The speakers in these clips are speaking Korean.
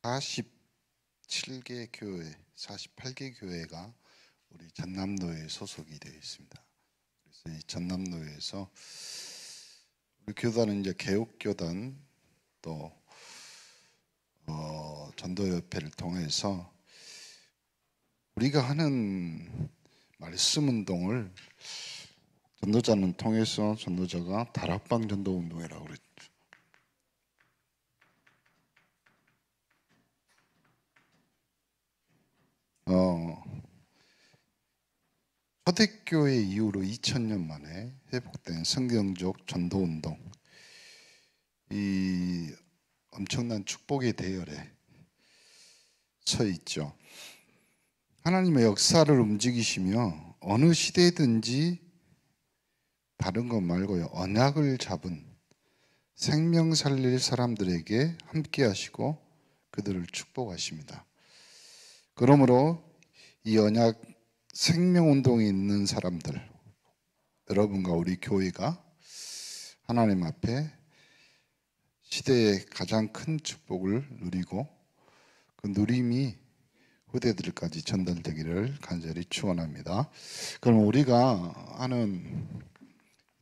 47개 교회, 48개 교회가 우리 전남노회에 소속이 되어 있습니다. 그래서 이 전남노회에서 우리 교단은 이제 개옥교단 또 전도협회를 통해서 우리가 하는 말씀 운동을 전도자는 통해서 전도자가 다락방 전도 운동이라고 그랬죠. 초대교회 이후로 2000년 만에 회복된 성경적 전도운동, 이 엄청난 축복의 대열에 서 있죠. 하나님의 역사를 움직이시며 어느 시대든지 다른 것 말고요, 언약을 잡은 생명 살릴 사람들에게 함께 하시고 그들을 축복하십니다. 그러므로 이 언약 생명운동에 있는 사람들, 여러분과 우리 교회가 하나님 앞에 시대의 가장 큰 축복을 누리고 그 누림이 후대들까지 전달되기를 간절히 축원합니다. 그럼 우리가 하는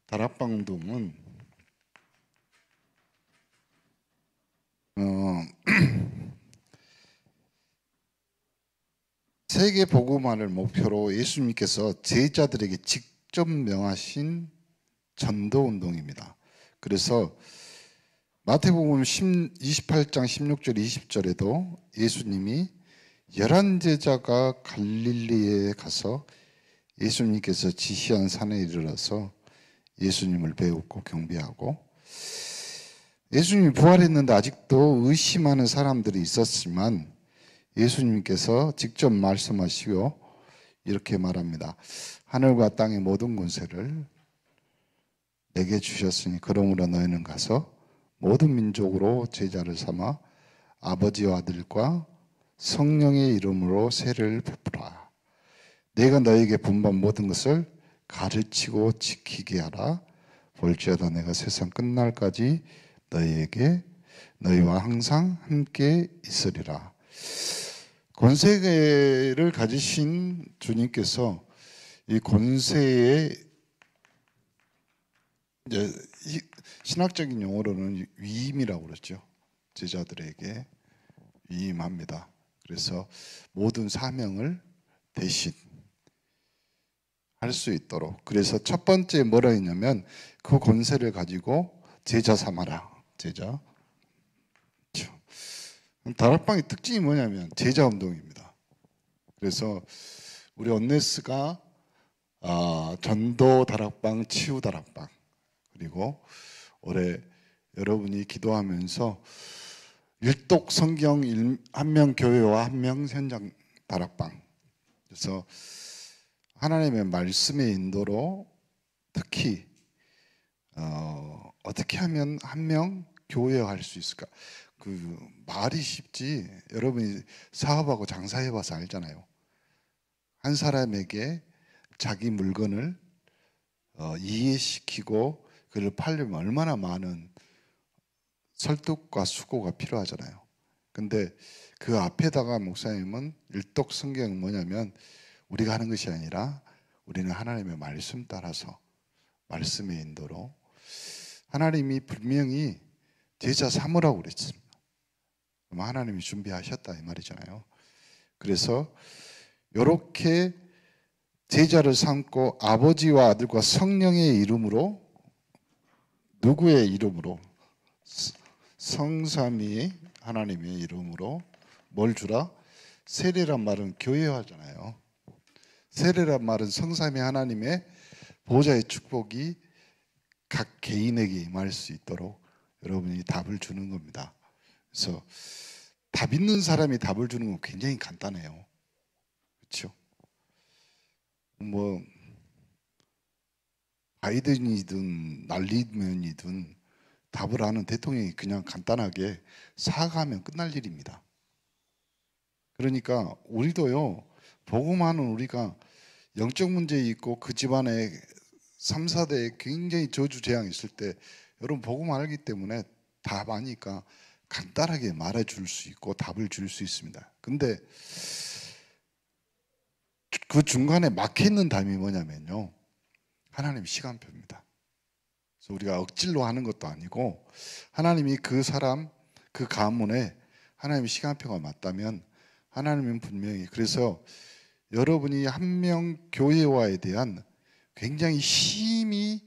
다락방 운동은 세계 복음화를 목표로 예수님께서 제자들에게 직접 명하신 전도 운동입니다. 그래서 마태복음 28장 16절 20절에도 예수님이 11제자가 갈릴리에 가서 예수님께서 지시한 산에 이르러서 예수님을 배우고 경배하고, 예수님이 부활했는데 아직도 의심하는 사람들이 있었지만 예수님께서 직접 말씀하시고 이렇게 말합니다. 하늘과 땅의 모든 권세를 내게 주셨으니 그러므로 너희는 가서 모든 민족으로 제자를 삼아 아버지와 아들과 성령의 이름으로 세례를 베푸라. 내가 너희에게 분반 모든 것을 가르치고 지키게 하라. 볼지어다 내가 세상 끝날까지 너희와 항상 함께 있으리라. 권세를 가지신 주님께서 이 권세에 이제 신학적인 용어로는 위임이라고 그러죠. 제자들에게 위임합니다. 그래서 모든 사명을 대신 할 수 있도록. 그래서 첫 번째 뭐라 했냐면 그 권세를 가지고 제자 삼아라. 제자. 다락방의 특징이 뭐냐면 제자 운동입니다. 그래서 우리 온네스가 전도 다락방, 치유 다락방, 그리고 올해 여러분이 기도하면서 일독 성경 한 명 교회와 한 명 현장 다락방. 그래서 하나님의 말씀의 인도로 특히 어떻게 하면 한 명 교회화할 수 있을까? 그 말이 쉽지 여러분이 사업하고 장사해봐서 알잖아요. 한 사람에게 자기 물건을 이해시키고 그를 팔려면 얼마나 많은 설득과 수고가 필요하잖아요. 근데 그 앞에다가 목사님은 일독 성경은 뭐냐면 우리가 하는 것이 아니라 우리는 하나님의 말씀 따라서 말씀의 인도로 하나님이 분명히 제자 삼으라고 그랬습니다. 그럼 하나님이 준비하셨다 이 말이잖아요. 그래서 이렇게 제자를 삼고 아버지와 아들과 성령의 이름으로, 누구의 이름으로? 성삼위 하나님의 이름으로 뭘 주라? 세례란 말은 교회화잖아요. 세례란 말은 성삼위 하나님의 보좌의 축복이 각 개인에게 임할 수 있도록 여러분이 답을 주는 겁니다. 그래서 답 있는 사람이 답을 주는 건 굉장히 간단해요. 그렇죠? 뭐 바이든이든 날리면이든 답을 아는 대통령이 그냥 간단하게 사과하면 끝날 일입니다. 그러니까 우리도요, 복음하는 우리가 영적 문제 있고 그 집안에 3, 4대에 굉장히 저주재앙이 있을 때 여러분 복음 알기 때문에 답 아니까 간단하게 말해줄 수 있고 답을 줄 수 있습니다. 근데 그 중간에 막혀있는 답이 뭐냐면요, 하나님 시간표입니다. 그래서 우리가 억지로 하는 것도 아니고, 하나님이 그 사람, 그 가문에 하나님의 시간표가 맞다면 하나님은 분명히, 그래서 여러분이 한 명 교회와에 대한 굉장히 심히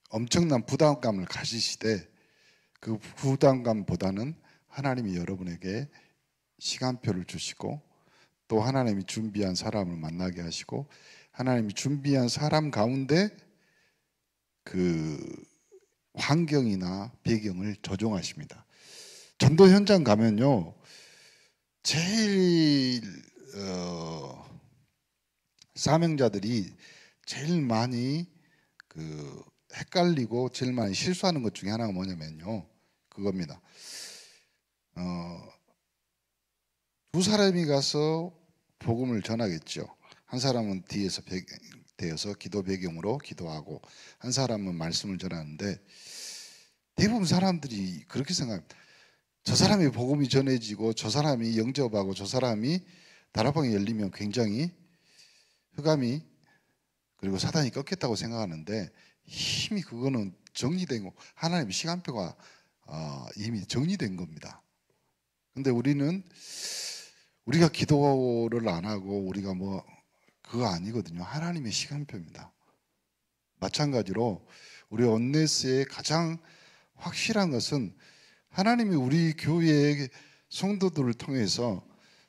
엄청난 부담감을 가지시되, 그 부담감보다는 하나님이 여러분에게 시간표를 주시고, 또 하나님이 준비한 사람을 만나게 하시고, 하나님이 준비한 사람 가운데 그 환경이나 배경을 조정하십니다. 전도 현장 가면요, 제일 사명자들이 제일 많이 그 헷갈리고 제일 많이 실수하는 것 중에 하나가 뭐냐면요, 그겁니다. 두 사람이 가서 복음을 전하겠죠. 한 사람은 뒤에서 되어서 기도 배경으로 기도하고, 한 사람은 말씀을 전하는데, 대부분 사람들이 그렇게 생각합니다. 저 사람이 복음이 전해지고 저 사람이 영접하고 저 사람이 다락방이 열리면 굉장히 흑암이, 그리고 사단이 꺾였다고 생각하는데, 이미 그거는 정리된 거, 하나님의 시간표가 이미 정리된 겁니다. 근데 우리가 기도를 안 하고 우리가 뭐 그거 아니거든요. 하나님의 시간표입니다. 마찬가지로 우리 온네스의 가장 확실한 것은, 하나님이 우리 교회의 성도들을 통해서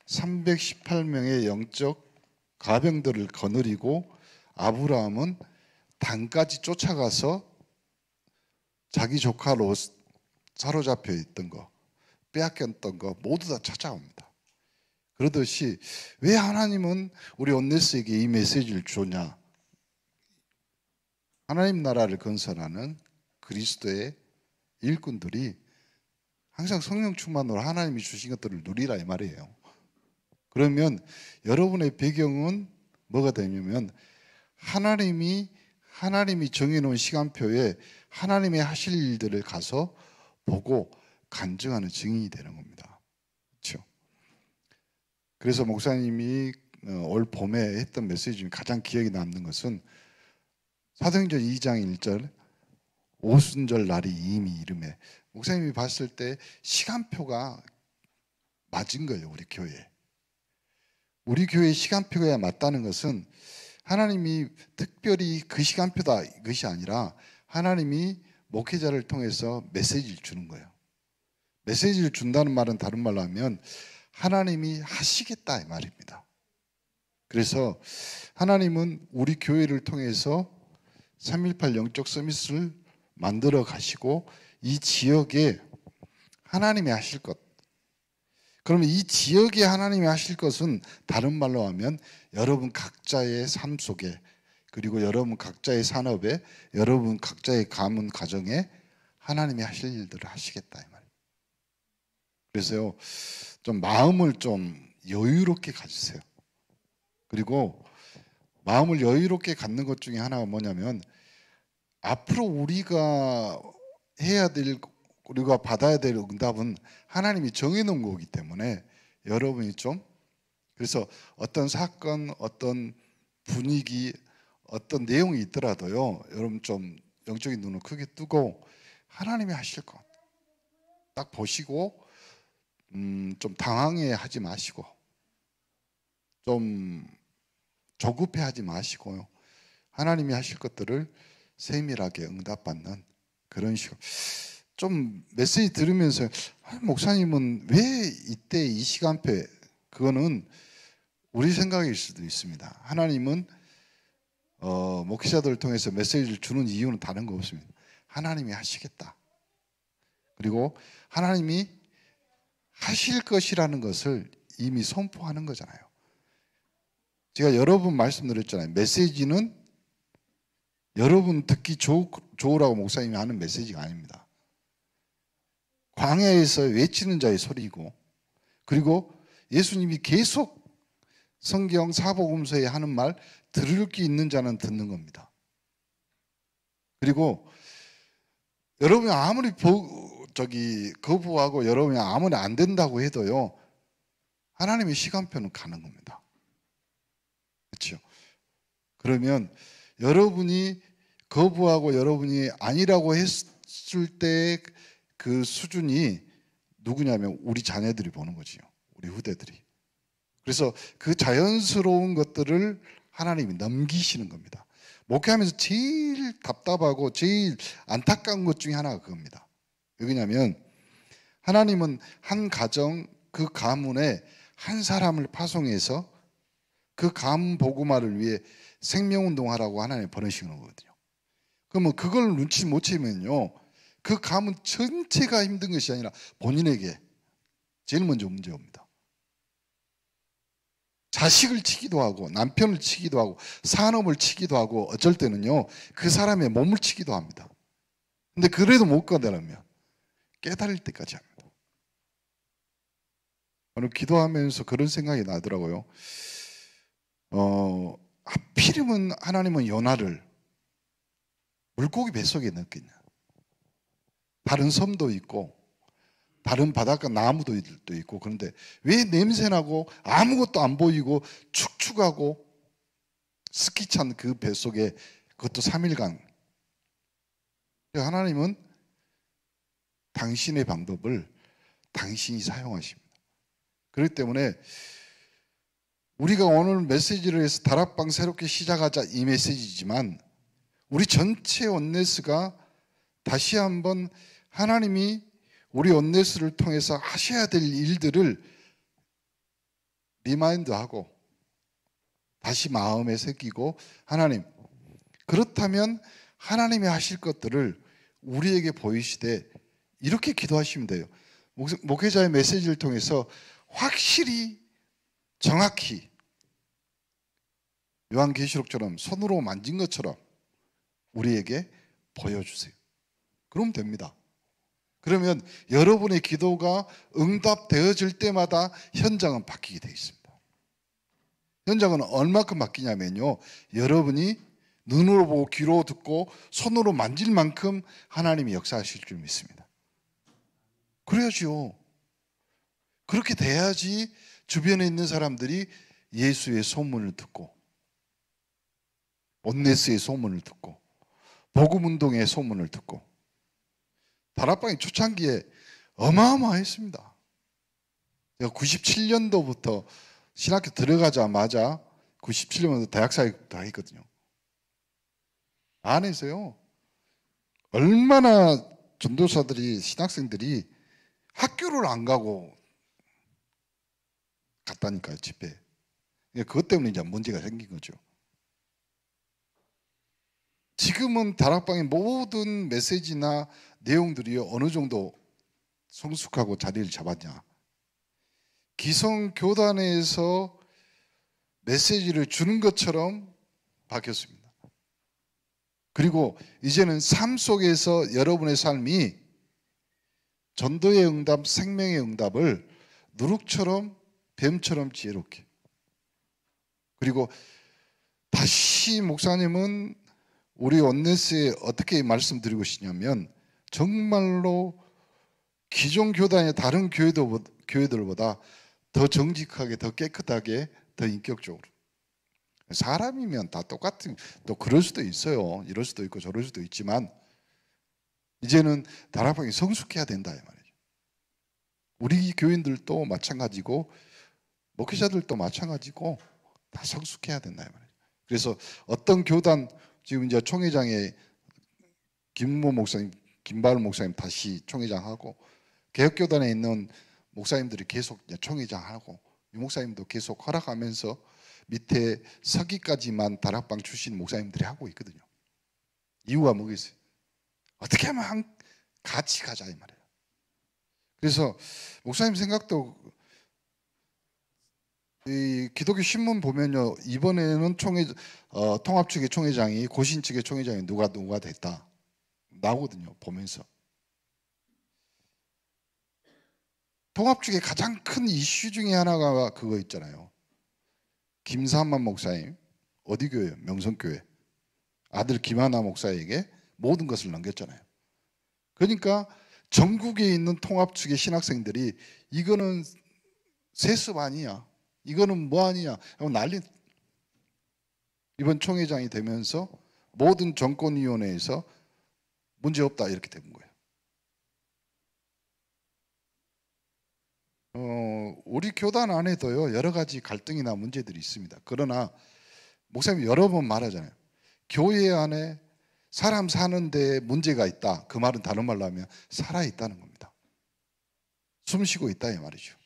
318명의 영적 가병들을 거느리고, 아브라함은 단까지 쫓아가서 자기 조카 롯 사로잡혀 있던 거, 빼앗겼던 거 모두 다 찾아옵니다. 그러듯이 왜 하나님은 우리 온네스에게 이 메시지를 주냐? 하나님 나라를 건설하는 그리스도의 일꾼들이 항상 성령 충만으로 하나님이 주신 것들을 누리라 이 말이에요. 그러면 여러분의 배경은 뭐가 되냐면, 하나님이 정해놓은 시간표에 하나님의 하실 일들을 가서 보고 간증하는 증인이 되는 겁니다. 그렇죠? 그래서 목사님이 올 봄에 했던 메시지 중에 가장 기억에 남는 것은 사도행전 2장 1절, 오순절 날이 이미 이르매. 목사님이 봤을 때 시간표가 맞은 거예요. 우리 교회의 시간표가 맞다는 것은, 하나님이 특별히 그 시간표다 이것이 아니라, 하나님이 목회자를 통해서 메시지를 주는 거예요. 메시지를 준다는 말은 다른 말로 하면 하나님이 하시겠다 이 말입니다. 그래서 하나님은 우리 교회를 통해서 3.18 영적 서밋을 만들어 가시고, 이 지역에 하나님이 하실 것, 그러면 이 지역에 하나님이 하실 것은 다른 말로 하면 여러분 각자의 삶 속에, 그리고 여러분 각자의 산업에, 여러분 각자의 가문 가정에 하나님이 하실 일들을 하시겠다 이 말이에요. 그래서요, 좀 마음을 좀 여유롭게 가지세요. 그리고 마음을 여유롭게 갖는 것 중에 하나가 뭐냐면, 앞으로 우리가 해야 될, 우리가 받아야 될 응답은 하나님이 정해놓은 거기 때문에, 여러분이 좀, 그래서 어떤 사건, 어떤 분위기, 어떤 내용이 있더라도요, 여러분 좀 영적인 눈을 크게 뜨고 하나님이 하실 것 딱 보시고, 좀 당황해 하지 마시고, 좀 조급해 하지 마시고요, 하나님이 하실 것들을 세밀하게 응답받는 그런 식으로. 좀 메시지 들으면서 목사님은 왜 이때 이 시간표에, 그거는 우리 생각일 수도 있습니다. 하나님은 목회자들을 통해서 메시지를 주는 이유는 다른 거 없습니다. 하나님이 하시겠다. 그리고 하나님이 하실 것이라는 것을 이미 선포하는 거잖아요. 제가 여러 번 말씀드렸잖아요. 메시지는 여러분 듣기 좋으라고 목사님이 하는 메시지가 아닙니다. 광야에서 외치는 자의 소리고, 그리고 예수님이 계속 성경 사복음서에 하는 말, 들을 게 있는 자는 듣는 겁니다. 그리고 여러분이 아무리 거부하고 여러분이 아무리 안 된다고 해도요, 하나님의 시간표는 가는 겁니다. 그렇죠? 그러면 여러분이 거부하고 여러분이 아니라고 했을 때 그 수준이 누구냐면 우리 자녀들이 보는 거지요. 우리 후대들이. 그래서 그 자연스러운 것들을 하나님이 넘기시는 겁니다. 목회하면서 제일 답답하고 제일 안타까운 것 중에 하나가 그겁니다. 왜냐하면 하나님은 한 가정, 그 가문에 한 사람을 파송해서 그 가문 복음화를 위해 생명운동하라고 하나님이 보내시는 거거든요. 그러면 그걸 눈치 못 채면요, 그 가문 전체가 힘든 것이 아니라 본인에게 제일 먼저 문제 옵니다. 자식을 치기도 하고 남편을 치기도 하고 산업을 치기도 하고 어쩔 때는요 그 사람의 몸을 치기도 합니다. 근데 그래도 못 가다라면 깨달을 때까지 합니다. 오늘 기도하면서 그런 생각이 나더라고요. 하필이면 하나님은 요나를 물고기 뱃속에 넣겠냐. 다른 섬도 있고 다른 바닷가 나무들도 있고, 그런데 왜 냄새나고 아무것도 안 보이고 축축하고 습기 찬 그 뱃속에 그것도 3일간. 하나님은 당신의 방법을 당신이 사용하십니다. 그렇기 때문에 우리가 오늘 메시지를 해서 다락방 새롭게 시작하자 이 메시지지만 우리 전체 원네스가 다시 한번 하나님이 우리 원네스를 통해서 하셔야 될 일들을 리마인드하고 다시 마음에 새기고, 하나님, 그렇다면 하나님이 하실 것들을 우리에게 보이시되 이렇게 기도하시면 돼요. 목회자의 메시지를 통해서 확실히 정확히 요한계시록처럼 손으로 만진 것처럼 우리에게 보여주세요. 그러면 됩니다. 그러면 여러분의 기도가 응답되어질 때마다 현장은 바뀌게 되어 있습니다. 현장은 얼마큼 바뀌냐면요, 여러분이 눈으로 보고 귀로 듣고 손으로 만질 만큼 하나님이 역사하실 줄 믿습니다. 그래야지요. 그렇게 돼야지 주변에 있는 사람들이 예수의 소문을 듣고 온네스의 소문을 듣고 복음운동의 소문을 듣고. 다락방이 초창기에 어마어마했습니다. 제가 97년도부터 신학교 들어가자마자 97년부터 대학사역 다 했거든요. 안에서요 얼마나 전도사들이, 신학생들이 학교를 안 가고 갔다니까요, 집회. 그것 때문에 이제 문제가 생긴 거죠. 지금은 다락방의 모든 메시지나 내용들이 어느 정도 성숙하고 자리를 잡았냐. 기성교단에서 메시지를 주는 것처럼 바뀌었습니다. 그리고 이제는 삶 속에서 여러분의 삶이 전도의 응답, 생명의 응답을 누룩처럼 뱀처럼 지혜롭게. 그리고 다시 목사님은 우리 원네스에 어떻게 말씀드리고 싶냐면, 정말로 기존 교단의 다른 교회들보다 더 정직하게, 더 깨끗하게, 더 인격적으로. 사람이면 다 똑같은, 또 그럴 수도 있어요. 이럴 수도 있고 저럴 수도 있지만 이제는 다락방이 성숙해야 된다 이 말이죠. 우리 교인들도 마찬가지고 목회자들도 마찬가지고 다 성숙해야 된다 이 말이죠. 그래서 어떤 교단, 지금 이제 총회장에 김모 목사님, 김바울 목사님 다시 총회장하고, 개혁교단에 있는 목사님들이 계속 총회장하고, 유 목사님도 계속 허락하면서 밑에 서기까지만 다락방 출신 목사님들이 하고 있거든요. 이유가 뭐겠어요? 어떻게 하면 같이 가자 이 말이에요. 그래서 목사님 생각도, 이 기독교 신문 보면요, 이번에는 통합 측의 총회장이, 고신 측의 총회장이 누가 됐다 나오거든요. 보면서 통합 측의 가장 큰 이슈 중에 하나가 그거 있잖아요. 김삼만 목사님, 어디 교회요? 명성교회. 아들 김하나 목사에게 모든 것을 넘겼잖아요. 그러니까 전국에 있는 통합축의 신학생들이 이거는 세습 아니야, 이거는 뭐 아니야 하고 난리. 이번 총회장이 되면서 모든 정권위원회에서 문제없다 이렇게 된 거예요. 우리 교단 안에도요 여러 가지 갈등이나 문제들이 있습니다. 그러나 목사님이 여러 번 말하잖아요. 교회 안에 사람 사는 데 문제가 있다. 그 말은 다른 말로 하면 살아있다는 겁니다. 숨 쉬고 있다 이 말이죠.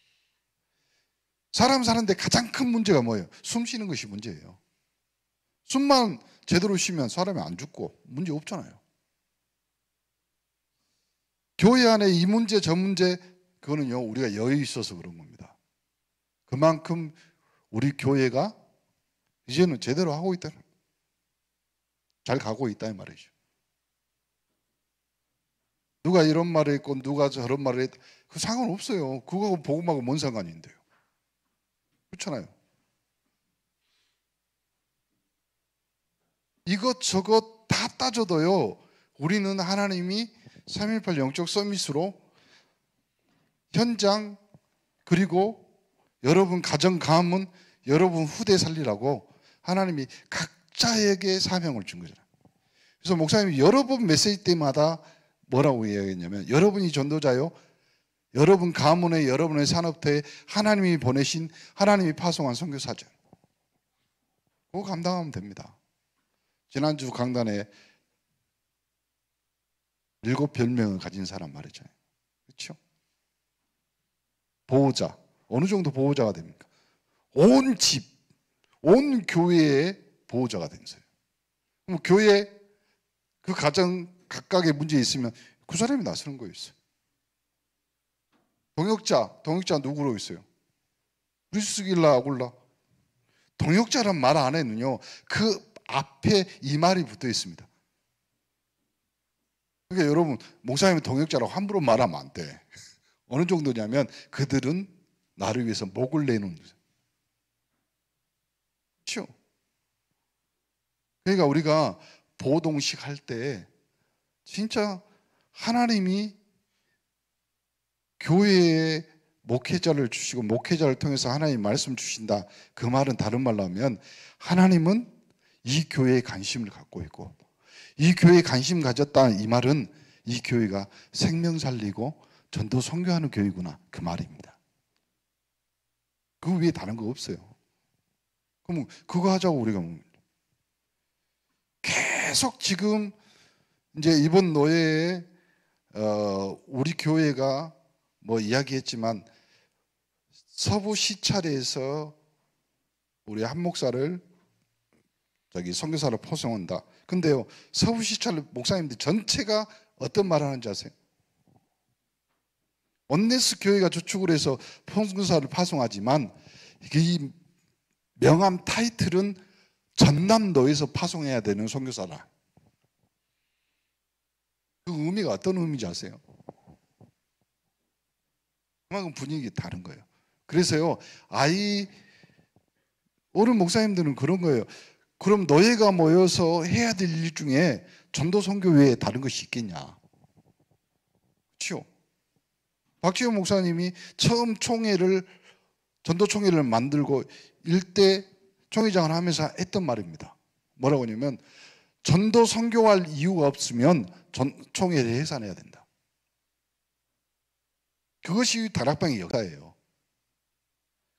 사람 사는데 가장 큰 문제가 뭐예요? 숨 쉬는 것이 문제예요. 숨만 제대로 쉬면 사람이 안 죽고 문제 없잖아요. 교회 안에 이 문제 저 문제, 그거는요 우리가 여유 있어서 그런 겁니다. 그만큼 우리 교회가 이제는 제대로 하고 있다, 잘 가고 있다 이 말이죠. 누가 이런 말을 했고 누가 저런 말을 했고 그 상관없어요. 그거하고 복음하고 뭔 상관인데요. 그렇잖아요. 이것저것 다 따져도요 우리는 하나님이 3.18 영적 서밋으로 현장 그리고 여러분 가정 가문 여러분 후대 살리라고 하나님이 각자에게 사명을 준 거잖아요. 그래서 목사님이 여러 번 메시지 때마다 뭐라고 이야기했냐면 여러분이 전도자요, 여러분 가문에 여러분의 산업터에 하나님이 보내신 하나님이 파송한 선교사죠. 그거 감당하면 됩니다. 지난주 강단에 7별명을 가진 사람 말이잖아요. 그렇죠? 보호자. 어느 정도 보호자가 됩니까? 온 집, 온 교회의 보호자가 된 거예요. 그럼 교회 그 가정 각각의 문제 있으면 그 사람이 나서는 거였어요. 동역자 누구로 있어요? 브리스길라 아굴라. 동역자란 말 안에는요 그 앞에 이 말이 붙어 있습니다. 그러니까 여러분 목사님이 동역자라고 함부로 말하면 안 돼. 어느 정도냐면 그들은 나를 위해서 목을 내놓는 거죠. 그렇죠? 그러니까 우리가 보동식 할 때 진짜 하나님이 교회에 목회자를 주시고 목회자를 통해서 하나님 말씀 주신다. 그 말은 다른 말로 하면 하나님은 이 교회에 관심을 갖고 있고 이 교회에 관심 가졌다 이 말은 이 교회가 생명 살리고 전도 선교하는 교회구나 그 말입니다. 그 위에 다른 거 없어요. 그럼 그거 하자고 우리가 계속 지금 이제 이번 노예에 우리 교회가 뭐 이야기했지만 서부 시찰에서 우리 한 목사를 선교사로 포송한다. 근데요 서부 시찰 목사님들 전체가 어떤 말 하는지 아세요? 온네스 교회가 주축을 해서 선교사를 파송하지만 이 명함 타이틀은 전남도에서 파송해야 되는 선교사라. 그 의미가 어떤 의미인지 아세요? 그만큼 분위기 다른 거예요. 그래서요 어른 목사님들은 그런 거예요. 그럼 너희가 모여서 해야 될 일 중에 전도 선교 외에 다른 것이 있겠냐? 그렇죠? 박지원 목사님이 처음 전도 총회를 만들고 일대 총회장을 하면서 했던 말입니다. 뭐라고 하냐면 전도 선교할 이유가 없으면 총회를 해산해야 된다. 그것이 다락방의 역사예요.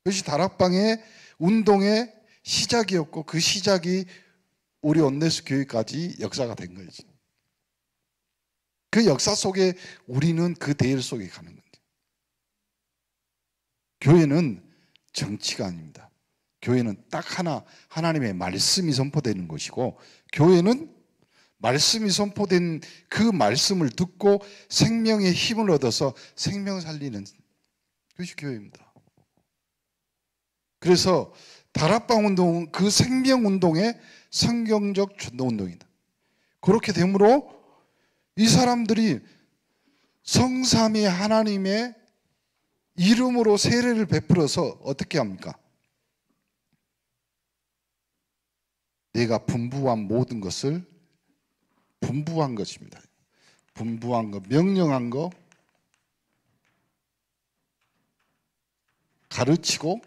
그것이 다락방의 운동의 시작이었고 그 시작이 우리 온네스 교회까지 역사가 된 거지. 그 역사 속에 우리는 그 대열 속에 가는 거예요. 교회는 정치가 아닙니다. 교회는 딱 하나 하나님의 말씀이 선포되는 것이고 교회는 말씀이 선포된 그 말씀을 듣고 생명의 힘을 얻어서 생명을 살리는 그것이 교회입니다. 그래서 다락방 운동은 그 생명 운동의 성경적 전도 운동이다. 그렇게 되므로 이 사람들이 성삼위 하나님의 이름으로 세례를 베풀어서 어떻게 합니까? 내가 분부한 모든 것을 분부한 것입니다. 분부한 거, 명령한 거, 가르치고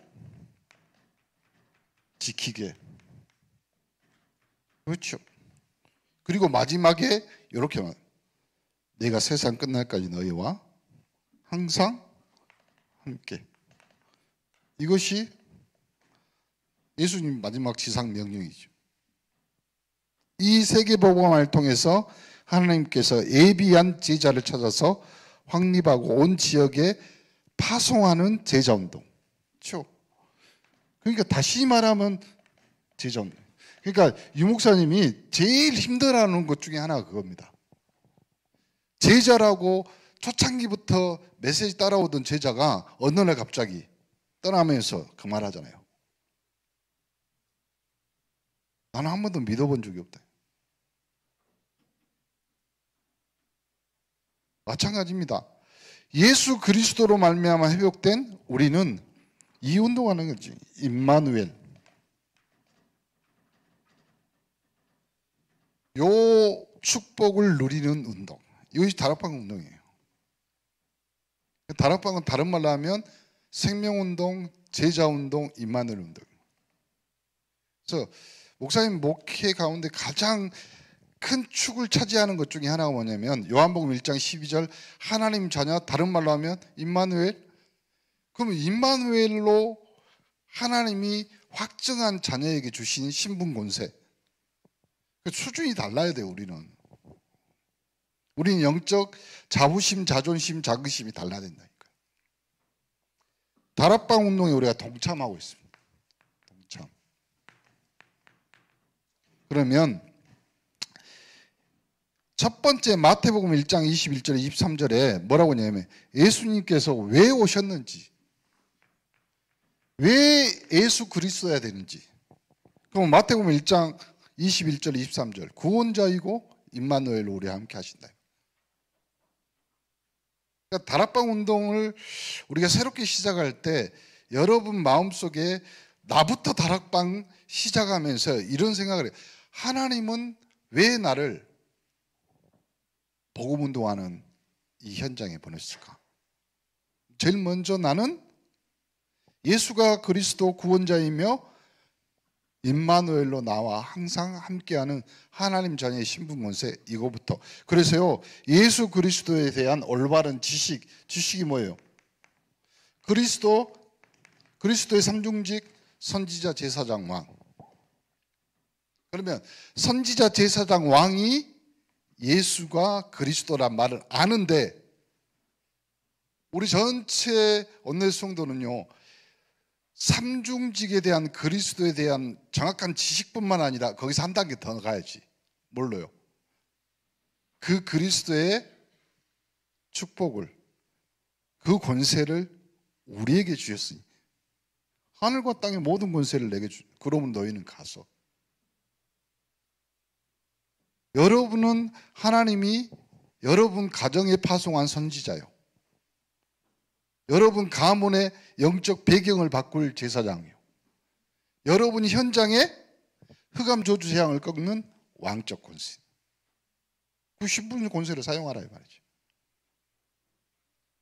지키게. 그렇죠. 그리고 마지막에 이렇게 말, 내가 세상 끝날까지 너희와 항상 함께. 이것이 예수님 마지막 지상 명령이죠. 이 세계복음화를 통해서 하나님께서 예비한 제자를 찾아서 확립하고 온 지역에 파송하는 제자운동. 그렇죠? 그러니까 다시 말하면 제자운동. 그러니까 유 목사님이 제일 힘들어하는 것 중에 하나가 그겁니다. 제자라고 초창기부터 메시지 따라오던 제자가 어느 날 갑자기 떠나면서 그 말 하잖아요. 나는 한 번도 믿어본 적이 없다. 마찬가지입니다. 예수 그리스도로 말미암아 회복된 우리는 이 운동하는 거지. 임마누엘. 요 축복을 누리는 운동. 이것이 다락방 운동이에요. 다락방은 다른 말로 하면 생명운동, 제자운동, 임마누엘 운동. 그래서 목사님 목회 가운데 가장 큰 축을 차지하는 것 중에 하나가 뭐냐면 요한복음 1장 12절 하나님 자녀, 다른 말로 하면 임마누엘. 그러면 임마누엘로 하나님이 확증한 자녀에게 주신 신분 권세. 수준이 달라야 돼요. 우리는 영적 자부심, 자존심, 자긍심이 달라야 된다니까요. 다락방 운동에 우리가 동참하고 있습니다. 동참. 그러면 첫 번째 마태복음 1장 21절 23절에 뭐라고 하냐면 예수님께서 왜 오셨는지, 왜 예수 그리스도여야 되는지. 그럼 마태복음 1장 21절 23절 구원자이고 임마누엘로 우리와 함께 하신다. 그러니까 다락방 운동을 우리가 새롭게 시작할 때 여러분 마음속에 나부터 다락방 시작하면서 이런 생각을 해요. 하나님은 왜 나를 복음 운동하는 이 현장에 보냈을까? 제일 먼저 나는 예수가 그리스도 구원자이며 임마누엘로 나와 항상 함께하는 하나님 자녀의 신분 권세, 이거부터. 그래서요, 예수 그리스도에 대한 올바른 지식이 뭐예요? 그리스도의 삼중직, 선지자, 제사장, 왕. 그러면 선지자, 제사장, 왕이 예수가 그리스도란 말을 아는데 우리 전체 온누리 성도는요, 삼중직에 대한 그리스도에 대한 정확한 지식뿐만 아니라 거기서 한 단계 더 가야지. 뭘로요? 그 그리스도의 축복을, 그 권세를 우리에게 주셨으니 하늘과 땅의 모든 권세를 내게 주. 그러면 너희는 가서. 여러분은 하나님이 여러분 가정에 파송한 선지자요. 여러분 가문의 영적 배경을 바꿀 제사장이요. 여러분이 현장에 흑암 저주 재앙을 꺾는 왕적 권세. 그 신분 권세를 사용하라 이 말이죠.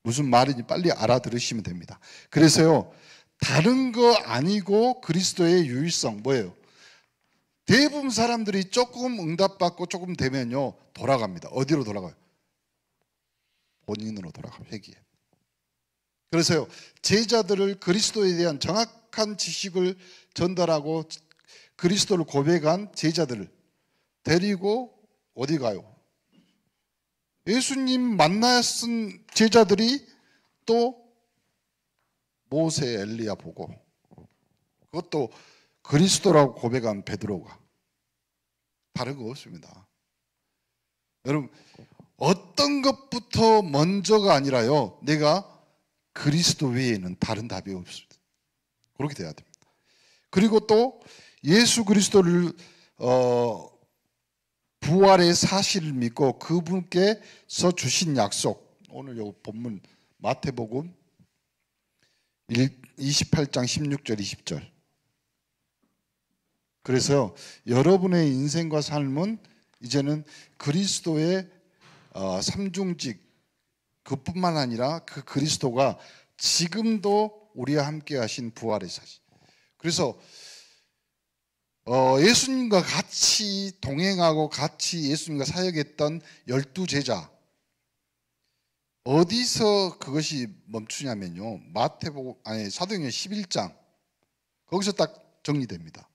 무슨 말인지 빨리 알아들으시면 됩니다. 그래서요, 다른 거 아니고 그리스도의 유일성 뭐예요? 대부분 사람들이 조금 응답받고 조금 되면요 돌아갑니다. 어디로 돌아가요? 본인으로 돌아가요. 회귀에. 그래서요, 제자들을 그리스도에 대한 정확한 지식을 전달하고 그리스도를 고백한 제자들을 데리고 어디 가요? 예수님 만나 쓴 제자들이 또 모세, 엘리야 보고 그것도 그리스도라고 고백한 베드로가. 다른 거 없습니다. 여러분, 어떤 것부터 먼저가 아니라요, 내가 그리스도 외에는 다른 답이 없습니다. 그렇게 돼야 됩니다. 그리고 또 예수 그리스도를 부활의 사실을 믿고 그분께서 주신 약속, 오늘 요 본문 마태복음 28장 16절 20절. 그래서 여러분의 인생과 삶은 이제는 그리스도의 삼중직 그뿐만 아니라 그 그리스도가 지금도 우리와 함께 하신 부활의 사실. 그래서 예수님과 같이 동행하고 같이 예수님과 사역했던 12제자, 어디서 그것이 멈추냐면요, 사도행전 11장 거기서 딱 정리됩니다.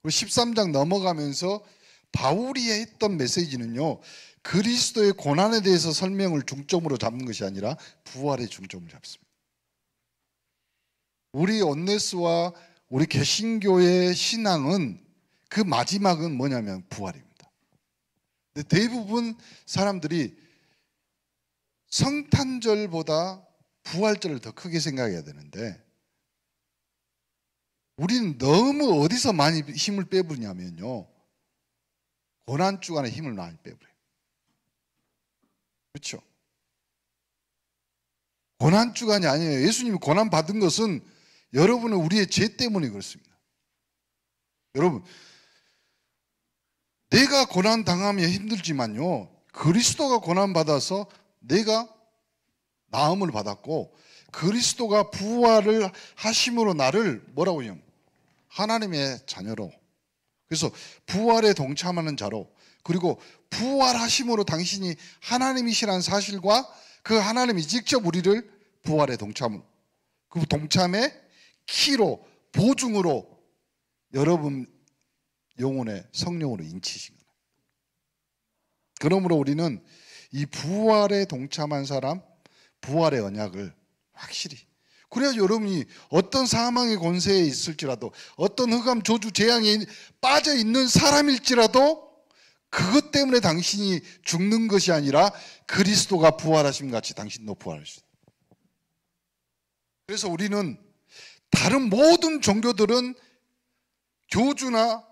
그리고 13장 넘어가면서 바울이 했던 메시지는요, 그리스도의 고난에 대해서 설명을 중점으로 잡는 것이 아니라 부활의 중점을 잡습니다. 우리 온네스와 우리 개신교의 신앙은 그 마지막은 뭐냐면 부활입니다. 근데 대부분 사람들이 성탄절보다 부활절을 더 크게 생각해야 되는데, 우리는 너무 어디서 많이 힘을 빼부냐면요, 고난주간에 힘을 많이 빼버려요. 그렇죠? 고난주간이 아니에요. 예수님이 고난 받은 것은 여러분은 우리의 죄 때문에 그렇습니다. 여러분, 내가 고난 당하면 힘들지만요, 그리스도가 고난 받아서 내가 나음을 받았고, 그리스도가 부활을 하심으로 나를 뭐라고 해요? 하나님의 자녀로, 그래서 부활에 동참하는 자로, 그리고 부활하심으로 당신이 하나님이시라는 사실과 그 하나님이 직접 우리를 부활에 동참으로, 그 동참의 키로, 보증으로 여러분 영혼의 성령으로 인치신 거예요. 그러므로 우리는 이 부활에 동참한 사람, 부활의 언약을 확실히, 그래야 여러분이 어떤 사망의 권세에 있을지라도, 어떤 흑암 저주 재앙에 빠져 있는 사람일지라도 그것 때문에 당신이 죽는 것이 아니라 그리스도가 부활하심 같이 당신도 부활할 수 있다. 그래서 우리는 다른 모든 종교들은 교주나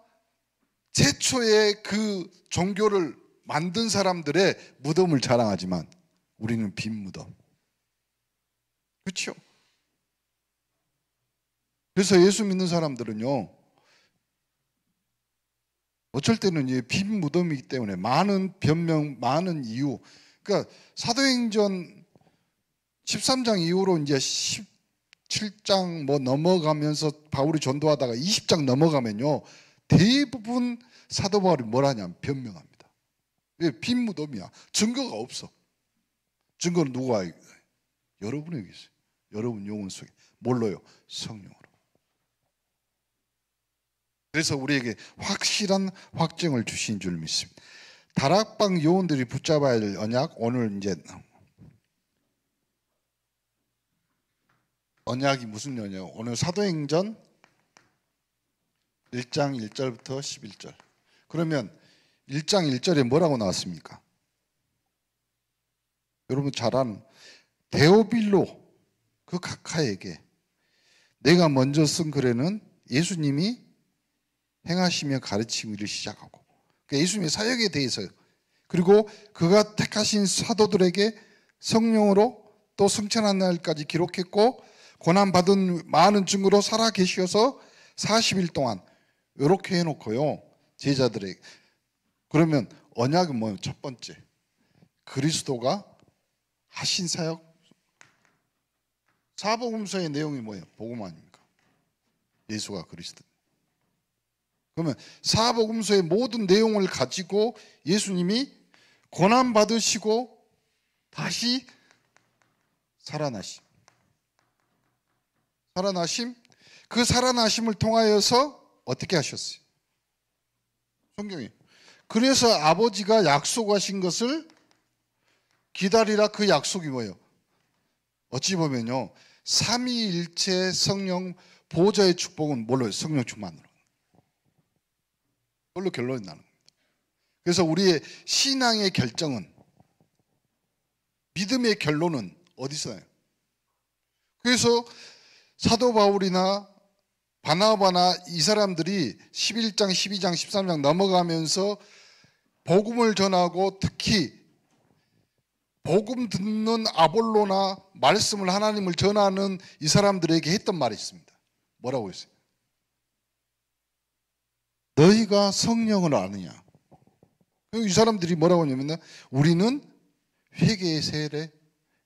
최초의 그 종교를 만든 사람들의 무덤을 자랑하지만 우리는 빈 무덤. 그렇죠? 그래서 예수 믿는 사람들은요, 어쩔 때는 빈 무덤이기 때문에 많은 변명, 많은 이유. 그러니까 사도행전 13장 이후로 이제 17장 뭐 넘어가면서 바울이 전도하다가 20장 넘어가면요, 대부분 사도 바울이 뭘 하냐면 변명합니다. 왜? 빈 무덤이야. 증거가 없어. 증거는 누가? 여러분에게 있어요. 여러분 영혼 속에. 뭘로요? 성령으로. 그래서 우리에게 확실한 확증을 주신 줄 믿습니다. 다락방 요원들이 붙잡아야 할 언약, 오늘 이제 언약이 무슨 언약이에요? 오늘 사도행전 1장 1절부터 11절. 그러면 1장 1절에 뭐라고 나왔습니까? 여러분 잘 아는 데오빌로 그 각하에게 내가 먼저 쓴 글에는 예수님이 행하시며 가르치기를 시작하고, 그러니까 예수님의 사역에 대해서, 그리고 그가 택하신 사도들에게 성령으로 또 승천한 날까지 기록했고, 고난받은 많은 증거로 살아 계셔서 40일 동안 이렇게 해놓고요, 제자들에게. 그러면 언약은 뭐예요? 첫 번째, 그리스도가 하신 사역. 사복음서의 내용이 뭐예요? 복음 아닙니까? 예수가 그리스도. 그러면 사복음서의 모든 내용을 가지고 예수님이 고난 받으시고 다시 살아나심, 그 살아나심을 통하여서 어떻게 하셨어요? 성경이. 그래서 아버지가 약속하신 것을 기다리라. 그 약속이 뭐예요? 어찌 보면요, 삼위일체 성령 보좌의 축복은 뭘로? 성령 충만으로. 그걸로 결론이 나는 겁니다. 그래서 우리의 신앙의 결정은, 믿음의 결론은 어디서 나요? 그래서 사도 바울이나 바나바나 이 사람들이 11장, 12장, 13장 넘어가면서 복음을 전하고, 특히 복음 듣는 아볼로나 말씀을, 하나님을 전하는 이 사람들에게 했던 말이 있습니다. 뭐라고 했어요? 너희가 성령을 아느냐? 이 사람들이 뭐라고 하냐면, 우리는 회개의 세례,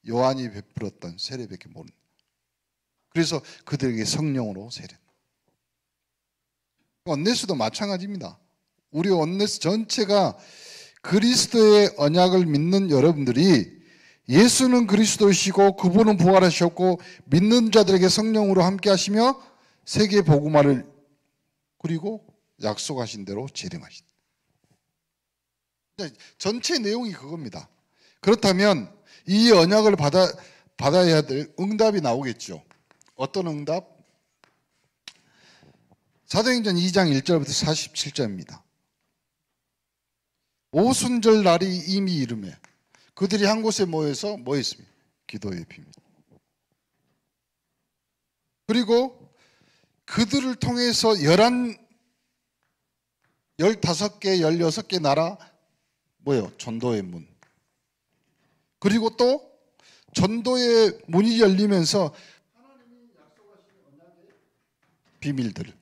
요한이 베풀었던 세례밖에 모른다. 그래서 그들에게 성령으로 세례. 언네스도 마찬가지입니다. 우리 언네스 전체가 그리스도의 언약을 믿는 여러분들이 예수는 그리스도이시고 그분은 부활하셨고 믿는 자들에게 성령으로 함께 하시며 세계 복음화를 그리고 약속하신 대로 재림하신. 전체 내용이 그겁니다. 그렇다면 이 언약을 받아야 될 응답이 나오겠죠. 어떤 응답? 사도행전 2장 1절부터 47절입니다. 오순절 날이 이미 이르매 그들이 한 곳에 모여서 뭐 했습니까? 기도의 비밀. 그리고 그들을 통해서 15개, 16개 나라 뭐예요? 전도의 문. 그리고 또 전도의 문이 열리면서 하나님이 약속하신 언약의 비밀들.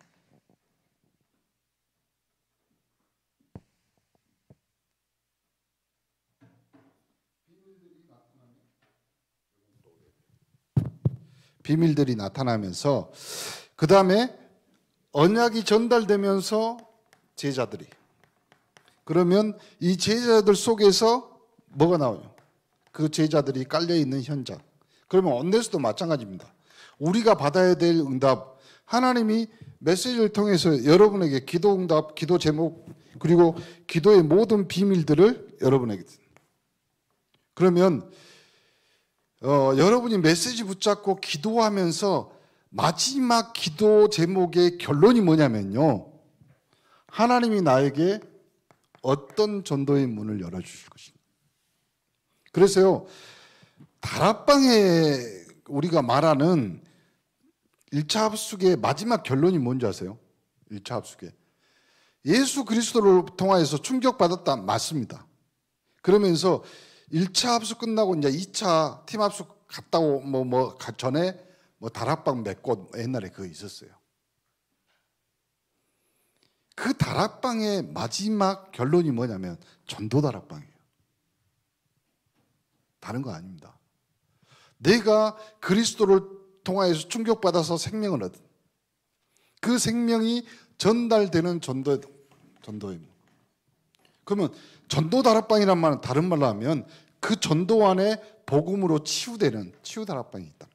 비밀들이 나타나면서 그 다음에 언약이 전달되면서 제자들이 그러면 이 제자들 속에서 뭐가 나오냐? 그 제자들이 깔려있는 현장. 그러면 언네스도 마찬가지입니다. 우리가 받아야 될 응답, 하나님이 메시지를 통해서 여러분에게 기도 응답, 기도 제목 그리고 기도의 모든 비밀들을 여러분에게. 그러면 여러분이 메시지 붙잡고 기도하면서 마지막 기도 제목의 결론이 뭐냐면요. 하나님이 나에게 어떤 전도의 문을 열어주실 것인가. 그래서요. 다락방에 우리가 말하는 1차 합숙의 마지막 결론이 뭔지 아세요? 1차 합숙의. 예수 그리스도를 통하여서 충격받았다. 맞습니다. 그러면서 1차 합숙 끝나고 이제 2차 팀 합숙 갔다고 전에 다락방 몇 곳 옛날에 그거 있었어요. 그 다락방의 마지막 결론이 뭐냐면 전도 다락방이에요. 다른 거 아닙니다. 내가 그리스도를 통하여서 충격받아서 생명을 얻은 그 생명이 전달되는 전도의 그러면 전도 다락방이란 말은 다른 말로 하면 그 전도 안에 복음으로 치유되는 치유 다락방이 있다.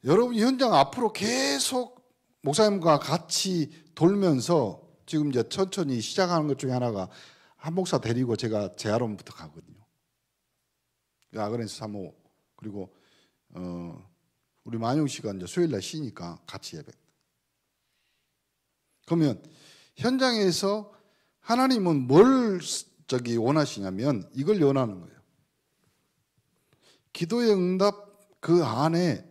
여러분 현장 앞으로 계속 목사님과 같이 돌면서 지금 이제 천천히 시작하는 것 중에 하나가 한 목사 데리고 제가 제아론부터 가거든요. 아그네스 사모 그리고 우리 만용 씨가 이제 수요일 날 쉬니까 같이 예배. 그러면 현장에서 하나님은 뭘 원하시냐면 이걸 원하는 거예요. 기도의 응답 그 안에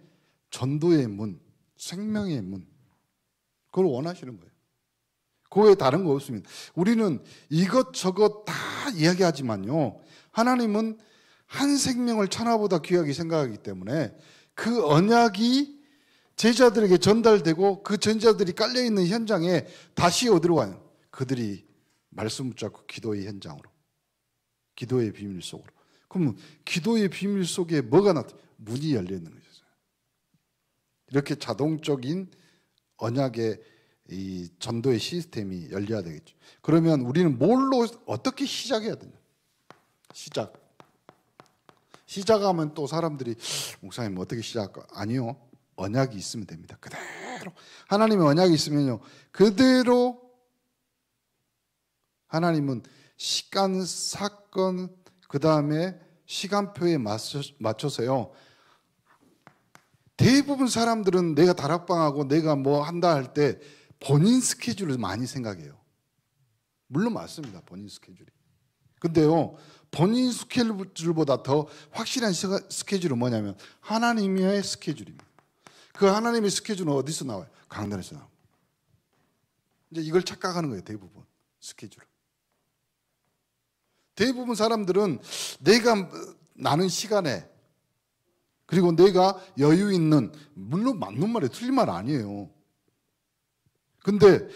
전도의 문, 생명의 문 그걸 원하시는 거예요. 그 외에 다른 거 없습니다. 우리는 이것저것 다 이야기하지만요. 하나님은 한 생명을 천하보다 귀하게 생각하기 때문에 그 언약이 제자들에게 전달되고 그 제자들이 깔려있는 현장에 다시 어디로 가요? 그들이 말씀 붙잡고 기도의 현장으로. 기도의 비밀 속으로. 그러면 기도의 비밀 속에 뭐가 문이 열려있는 거죠. 이렇게 자동적인 언약의 이 전도의 시스템이 열려야 되겠죠. 그러면 우리는 뭘로 어떻게 시작해야 되냐? 시작하면 또 사람들이 목사님 어떻게 시작할까? 아니요. 언약이 있으면 됩니다. 그대로 하나님의 언약이 있으면요. 그대로 하나님은 시간, 사건 그 다음에 시간표에 맞춰서요. 대부분 사람들은 내가 다락방하고 내가 뭐 한다 할 때 본인 스케줄을 많이 생각해요. 물론 맞습니다. 본인 스케줄이. 근데요. 본인 스케줄보다 더 확실한 스케줄은 뭐냐면 하나님의 스케줄입니다. 그 하나님의 스케줄은 어디서 나와요? 강단에서 나와요. 이제 이걸 착각하는 거예요. 대부분 스케줄을. 대부분 사람들은 내가 나는 시간에 그리고 내가 여유 있는 물론 맞는 말이에요. 틀린 말 아니에요. 근데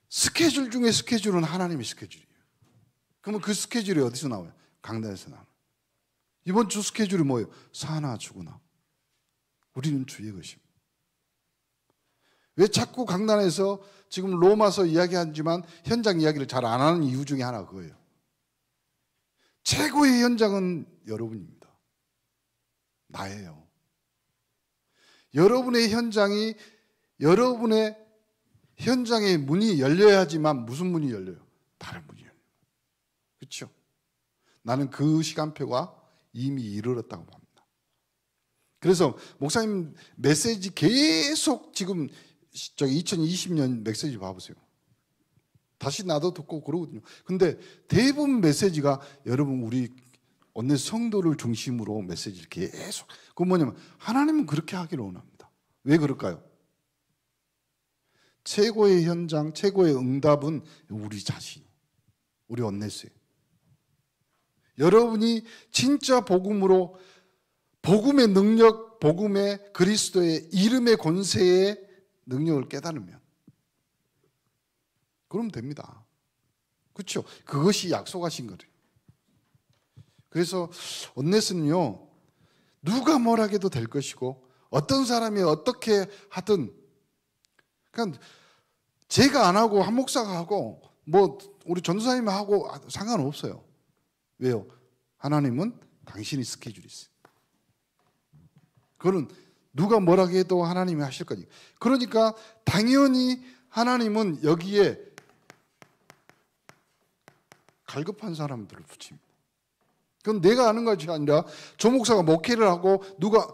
스케줄 중에 스케줄은 하나님의 스케줄이에요. 그러면 그 스케줄이 어디서 나와요? 강단에서 나와요. 이번 주 스케줄이 뭐예요? 사나 죽으나. 우리는 주의 것입니다. 왜 자꾸 강단에서 지금 로마서 이야기하지만 현장 이야기를 잘 안 하는 이유 중에 하나가 그거예요. 최고의 현장은 여러분입니다. 나예요. 여러분의 현장이, 여러분의 현장의 문이 열려야지만 무슨 문이 열려요? 다른 문이 열려요. 그렇죠? 나는 그 시간표가 이미 이르렀다고 봅니다. 그래서 목사님 메시지 계속 지금 2020년 메시지 봐보세요. 다시 나도 듣고 그러거든요. 근데 대부분 메시지가 여러분 우리 오늘 성도를 중심으로 메시지를 계속. 그건 뭐냐면 하나님은 그렇게 하기를 원합니다. 왜 그럴까요? 최고의 현장, 최고의 응답은 우리 자신, 우리 원내스예요. 여러분이 진짜 복음으로, 복음의 능력, 복음의 그리스도의 이름의 권세의 능력을 깨달으면 그러면 됩니다. 그렇죠? 그것이 약속하신 거예요. 그래서 원내스는요, 누가 뭘 하게도 될 것이고 어떤 사람이 어떻게 하든 그냥 제가 안 하고 한 목사가 하고 뭐 우리 전도사님이 하고 상관없어요. 왜요? 하나님은 당신이 스케줄이 있어요. 그거는 누가 뭐라고 해도 하나님이 하실 거니까. 그러니까 당연히 하나님은 여기에 갈급한 사람들을 붙입니다. 그건 내가 아는 것이 아니라 조 목사가 목회를 하고 누가,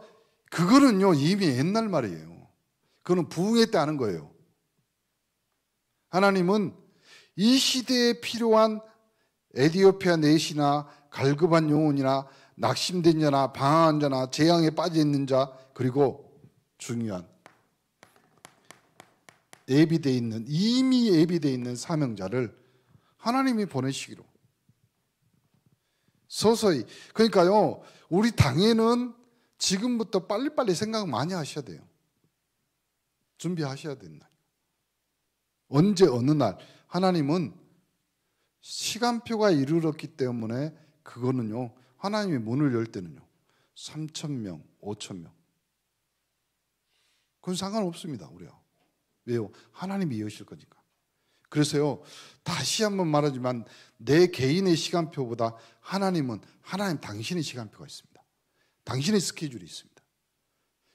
그거는요 이미 옛날 말이에요. 그거는 부흥회 때 하는 거예요. 하나님은 이 시대에 필요한 에디오피아 넷이나 갈급한 영혼이나 낙심된 자나 방황한 자나 재앙에 빠져 있는 자, 그리고 중요한 예비되어 있는, 이미 예비되어 있는 사명자를 하나님이 보내시기로 서서히. 그러니까요 우리 당에는 지금부터 빨리빨리 생각 많이 하셔야 돼요. 준비하셔야 된다. 언제 어느 날 하나님은 시간표가 이르렀기 때문에 그거는요 하나님이 문을 열 때는요 3,000명, 5,000명 그건 상관없습니다. 우리가. 왜요? 하나님이 여실 거니까. 그래서요 다시 한번 말하지만 내 개인의 시간표보다 하나님 당신의 시간표가 있습니다. 당신의 스케줄이 있습니다.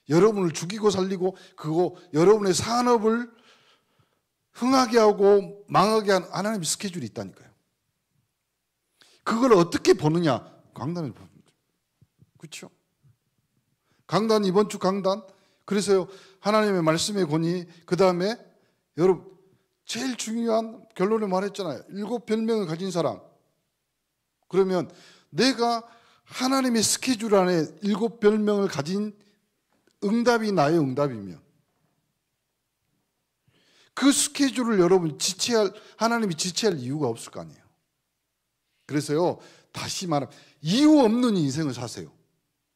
여러분을 죽이고 살리고 그거 여러분의 산업을 흥하게 하고 망하게 하는 하나님의 스케줄이 있다니까요. 그걸 어떻게 보느냐? 강단을 보는 거죠. 그렇죠? 강단, 이번 주 강단. 그래서요 하나님의 말씀의 권위, 그 다음에 여러분 제일 중요한 결론을 말했잖아요. 7별명을 가진 사람. 그러면 내가 하나님의 스케줄 안에 7별명을 가진 응답이 나의 응답이면 그 스케줄을 여러분 하나님이 지체할 이유가 없을 거 아니에요. 그래서요 다시 말하면 이유 없는 인생을 사세요.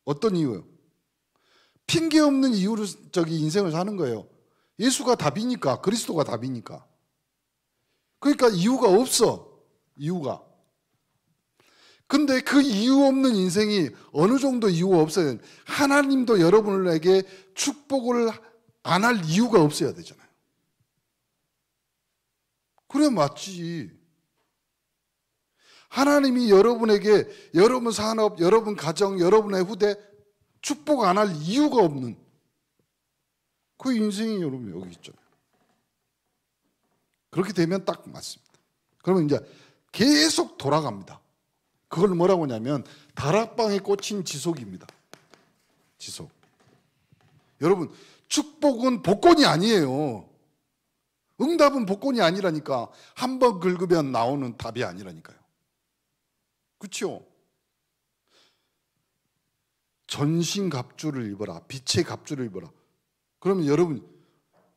어떤 이유요? 핑계 없는 이유로 인생을 사는 거예요. 예수가 답이니까, 그리스도가 답이니까. 그러니까 이유가 없어. 이유가. 근데 그 이유 없는 인생이 어느 정도 이유가 없어야 돼요. 하나님도 여러분에게 축복을 안 할 이유가 없어야 되잖아요. 그래 맞지. 하나님이 여러분에게 여러분 산업, 여러분 가정, 여러분의 후대 축복 안 할 이유가 없는 그 인생이 여러분 여기 있잖아요. 그렇게 되면 딱 맞습니다. 그러면 이제 계속 돌아갑니다. 그걸 뭐라고 하냐면 다락방에 꽂힌 지속입니다. 지속. 여러분 축복은 복권이 아니에요. 응답은 복권이 아니라니까. 한 번 긁으면 나오는 답이 아니라니까요. 그렇죠? 전신갑주를 입어라. 빛의 갑주를 입어라. 그러면 여러분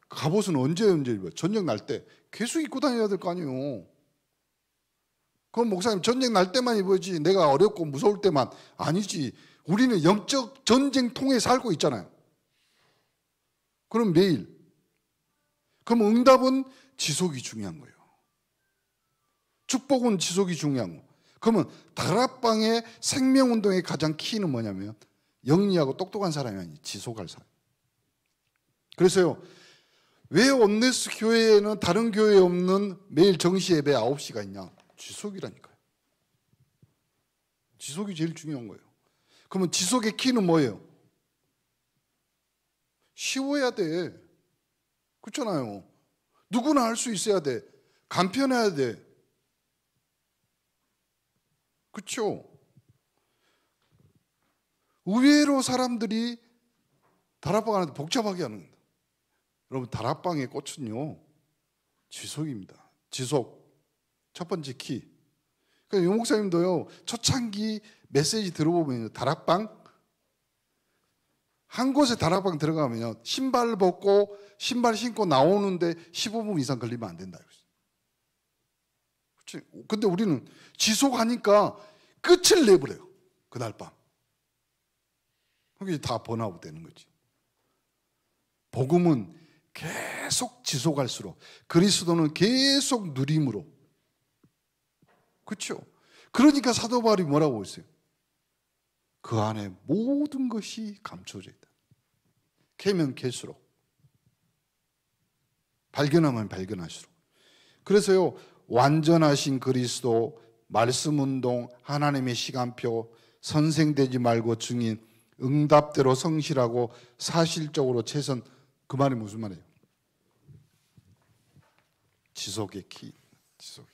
갑옷은 언제 입어요? 전쟁 날 때 계속 입고 다녀야 될 거 아니에요. 그럼 목사님 전쟁 날 때만 입어야지, 내가 어렵고 무서울 때만. 아니지. 우리는 영적 전쟁통에 살고 있잖아요. 그럼 매일. 그럼 응답은 지속이 중요한 거예요. 축복은 지속이 중요한 거. 그러면 다락방의 생명운동의 가장 키는 뭐냐면 영리하고 똑똑한 사람이 아니에요. 지속할 사람. 그래서요, 왜 온네스 교회에는 다른 교회에 없는 매일 정시 예배 9시가 있냐? 지속이라니까요. 지속이 제일 중요한 거예요. 그러면 지속의 키는 뭐예요? 쉬워야 돼. 그렇잖아요. 누구나 할 수 있어야 돼. 간편해야 돼. 그렇죠? 의외로 사람들이 다락방 하는데 복잡하게 하는 겁니다. 여러분, 다락방의 꽃은요, 지속입니다. 지속. 첫 번째 키. 그러니까 유 목사님도요, 초창기 메시지 들어보면 다락방, 한 곳에 다락방 들어가면요, 신발 벗고 신발 신고 나오는데 15분 이상 걸리면 안 된다. 그렇지? 근데 우리는 지속하니까 끝을 내버려요. 그날 밤. 그게 다 번아웃 되는 거지. 복음은 계속 지속할수록, 그리스도는 계속 누림으로. 그렇죠? 그러니까 사도 바울이 뭐라고 했어요? 그 안에 모든 것이 감춰져 있다. 캐면 캘수록, 발견하면 발견할수록. 그래서요, 완전하신 그리스도, 말씀 운동, 하나님의 시간표, 선생되지 말고 증인, 응답대로 성실하고 사실적으로 최선. 그 말이 무슨 말이에요? 지속의 키. 지속의.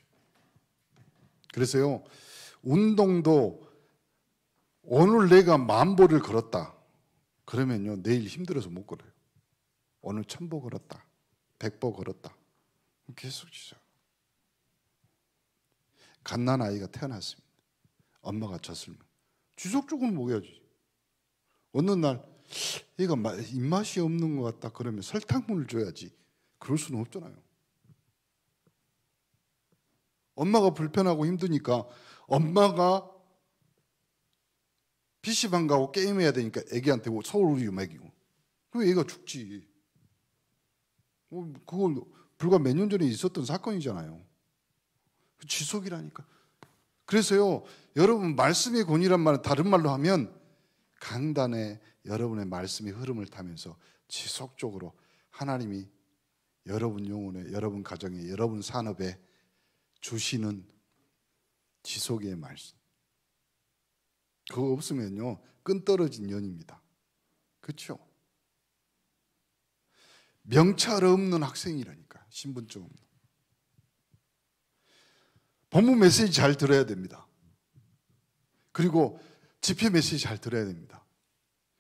그래서요, 운동도 오늘 내가 1000보를 걸었다. 그러면요, 내일 힘들어서 못 걸어요. 오늘 1000보 걸었다. 100보 걸었다. 계속 지속. 갓난 아이가 태어났습니다. 엄마가 젖을 지속적으로 먹여야지. 어느 날 얘가 입맛이 없는 것 같다 그러면 설탕물을 줘야지. 그럴 수는 없잖아요. 엄마가 불편하고 힘드니까 엄마가 PC방 가고 게임해야 되니까 애기한테 서울 우유 먹이고. 그럼 애가 죽지. 그걸 불과 몇 년 전에 있었던 사건이잖아요. 지속이라니까. 그래서요, 여러분, 말씀의 권위란 말은 다른 말로 하면 강단에 여러분의 말씀의 흐름을 타면서 지속적으로 하나님이 여러분 영혼에, 여러분 가정에, 여러분 산업에 주시는 지속의 말씀. 그거 없으면요, 끈 떨어진 년입니다. 그렇죠? 명찰 없는 학생이라니까. 신분증 없는. 본문 메시지 잘 들어야 됩니다. 그리고 집회 메시지 잘 들어야 됩니다.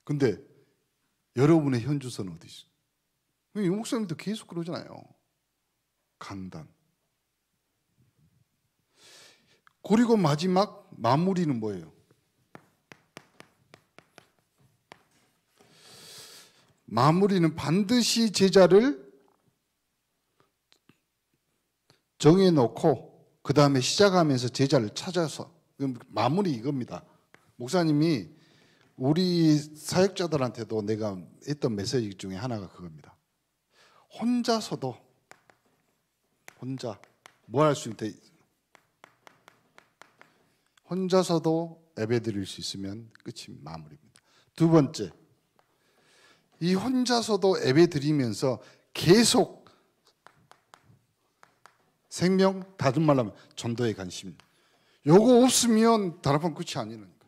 근데 여러분의 현주소는 어디 있어요? 유 목사님도 계속 그러잖아요. 강단. 그리고 마지막 마무리는 뭐예요? 마무리는 반드시 제자를 정해놓고 그 다음에 시작하면서 제자를 찾아서, 마무리 이겁니다. 목사님이 우리 사역자들한테도 내가 했던 메시지 중에 하나가 그겁니다. 혼자서도 뭐 할 수 있대? 혼자서도 예배 드릴 수 있으면 끝이 마무리입니다. 두 번째, 이 혼자서도 예배 드리면서 계속 생명, 다른 말로 하면 전도에 관심. 요거 없으면 다락방 끝이 아니라니까.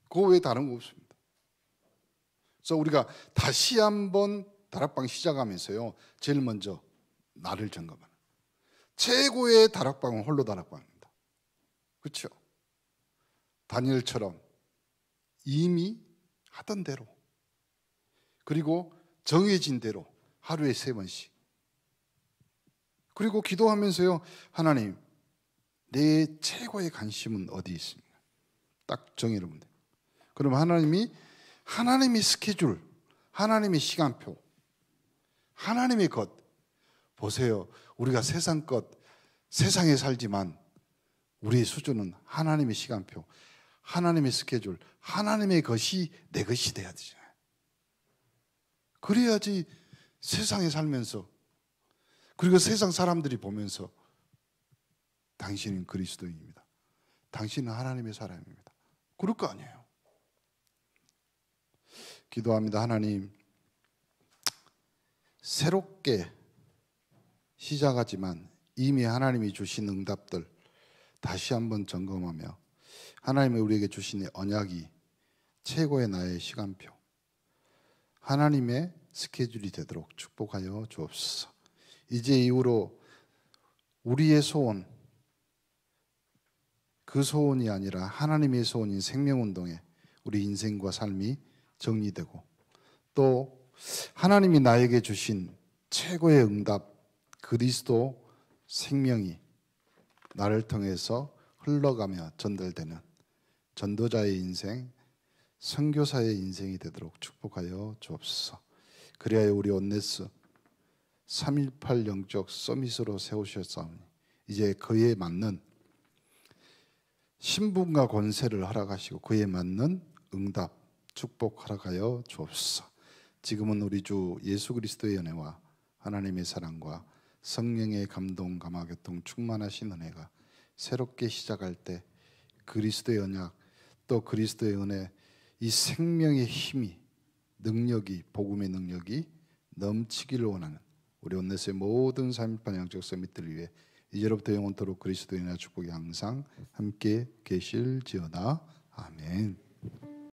그거 외에 다른 거 없습니다. 그래서 우리가 다시 한번 다락방 시작하면서요, 제일 먼저 나를 점검하는. 최고의 다락방은 홀로 다락방입니다. 그렇죠? 다니엘처럼 이미 하던 대로, 그리고 정해진 대로 하루에 3번씩. 그리고 기도하면서요, 하나님, 내 최고의 관심은 어디 있습니까? 딱 정해놓으면 돼요. 그럼 하나님이, 하나님의 스케줄, 하나님의 시간표, 하나님의 것. 보세요. 우리가 세상 것, 세상에 살지만 우리의 수준은 하나님의 시간표, 하나님의 스케줄, 하나님의 것이 내 것이 돼야 되잖아요. 그래야지 세상에 살면서, 그리고 세상 사람들이 보면서 당신은 그리스도인입니다. 당신은 하나님의 사람입니다. 그럴 거 아니에요. 기도합니다. 하나님, 새롭게 시작하지만 이미 하나님이 주신 응답들 다시 한번 점검하며 하나님이 우리에게 주신 언약이 최고의 나의 시간표, 하나님의 스케줄이 되도록 축복하여 주옵소서. 이제 이후로 우리의 소원, 그 소원이 아니라 하나님의 소원인 생명운동에 우리 인생과 삶이 정리되고, 또 하나님이 나에게 주신 최고의 응답 그리스도 생명이 나를 통해서 흘러가며 전달되는 전도자의 인생, 선교사의 인생이 되도록 축복하여 주옵소서. 그리하여 우리 온네스 3.18 영적 서밋으로 세우셨사오니 이제 그에 맞는 신분과 권세를 허락하시고 그에 맞는 응답, 축복 허락하여 주옵소서. 지금은 우리 주 예수 그리스도의 은혜와 하나님의 사랑과 성령의 감동, 감화교통 충만하신 은혜가 새롭게 시작할 때 그리스도의 언약, 또 그리스도의 은혜, 이 생명의 힘이, 능력이, 복음의 능력이 넘치기를 원하는 우리 온네스의 모든 3.18 영적 서밋들을 위해 이제로부터 영원토록 그리스도의 은혜와 축복이 항상 함께 계실지어다. 아멘.